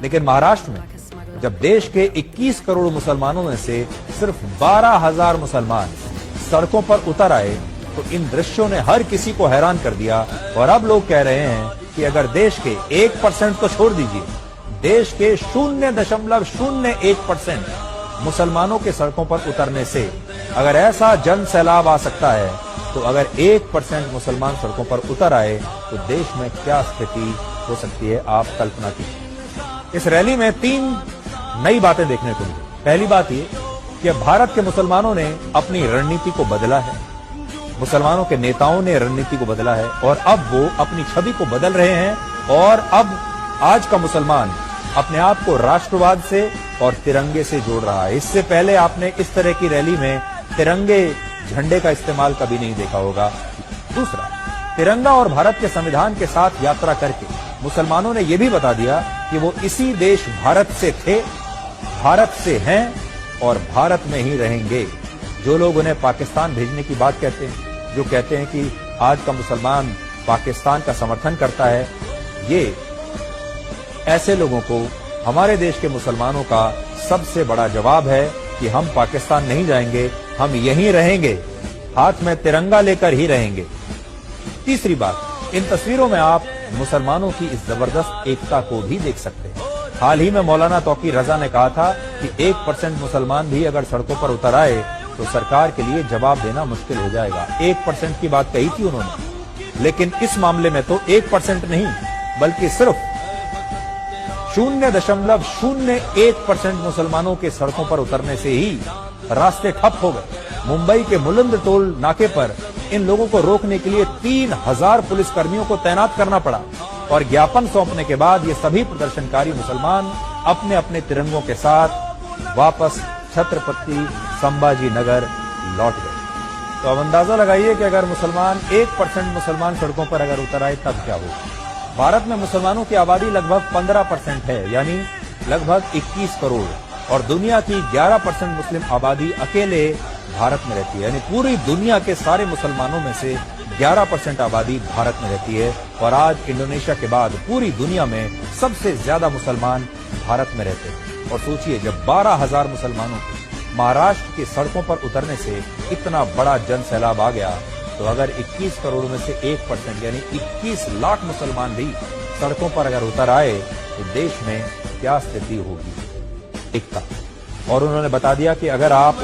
लेकिन महाराष्ट्र में जब देश के 21 करोड़ मुसलमानों में से सिर्फ 12,000 मुसलमान सड़कों पर उतर आए तो इन दृश्यों ने हर किसी को हैरान कर दिया। और अब लोग कह रहे हैं कि अगर देश के 1% तो छोड़ दीजिए, देश के 0.01% मुसलमानों के सड़कों पर उतरने से अगर ऐसा जन सैलाब आ सकता है, तो अगर 1% मुसलमान सड़कों पर उतर आए तो देश में क्या स्थिति हो सकती है, आप कल्पना कीजिए। इस रैली में 3 नई बातें देखने को मिली। पहली बात ये कि भारत के मुसलमानों ने अपनी रणनीति को बदला है, मुसलमानों के नेताओं ने रणनीति को बदला है और अब वो अपनी छवि को बदल रहे हैं। और अब आज का मुसलमान अपने आप को राष्ट्रवाद से और तिरंगे से जोड़ रहा है। इससे पहले आपने इस तरह की रैली में तिरंगे झंडे का इस्तेमाल कभी नहीं देखा होगा। दूसरा, तिरंगा और भारत के संविधान के साथ यात्रा करके मुसलमानों ने यह भी बता दिया कि वो इसी देश भारत से थे, भारत से हैं और भारत में ही रहेंगे। जो लोग उन्हें पाकिस्तान भेजने की बात कहते हैं, जो कहते हैं कि आज का मुसलमान पाकिस्तान का समर्थन करता है, ये ऐसे लोगों को हमारे देश के मुसलमानों का सबसे बड़ा जवाब है कि हम पाकिस्तान नहीं जाएंगे, हम यहीं रहेंगे, हाथ में तिरंगा लेकर ही रहेंगे। तीसरी बात, इन तस्वीरों में आप मुसलमानों की इस जबरदस्त एकता को भी देख सकते हैं। हाल ही में मौलाना तौकीर रजा ने कहा था कि 1% मुसलमान भी अगर सड़कों पर उतर आए तो सरकार के लिए जवाब देना मुश्किल हो जाएगा। 1% की बात कही थी उन्होंने, लेकिन इस मामले में तो 1% नहीं बल्कि सिर्फ 0.01% मुसलमानों के सड़कों पर उतरने से ही रास्ते ठप हो गए। मुंबई के मुलंद टोल नाके पर इन लोगों को रोकने के लिए 3,000 पुलिसकर्मियों को तैनात करना पड़ा और ज्ञापन सौंपने के बाद ये सभी प्रदर्शनकारी मुसलमान अपने अपने तिरंगों के साथ वापस छत्रपति संभाजी नगर लौट गए। तो अब अंदाजा लगाइए कि अगर 1% मुसलमान सड़कों पर अगर उतर आए तब क्या होगा। भारत में मुसलमानों की आबादी लगभग 15% है, यानी लगभग 21 करोड़, और दुनिया की 11% मुस्लिम आबादी अकेले भारत में रहती है, यानी पूरी दुनिया के सारे मुसलमानों में से 11% आबादी भारत में रहती है। और आज इंडोनेशिया के बाद पूरी दुनिया में सबसे ज्यादा मुसलमान भारत में रहते हैं। और सोचिए, जब 12,000 मुसलमानों को महाराष्ट्र की सड़कों पर उतरने से इतना बड़ा जन सैलाब आ गया, तो अगर 21 करोड़ में से 1% यानी 21 लाख मुसलमान भी सड़कों पर अगर उतर आए तो देश में क्या स्थिति होगी, एकता। और उन्होंने बता दिया कि अगर आप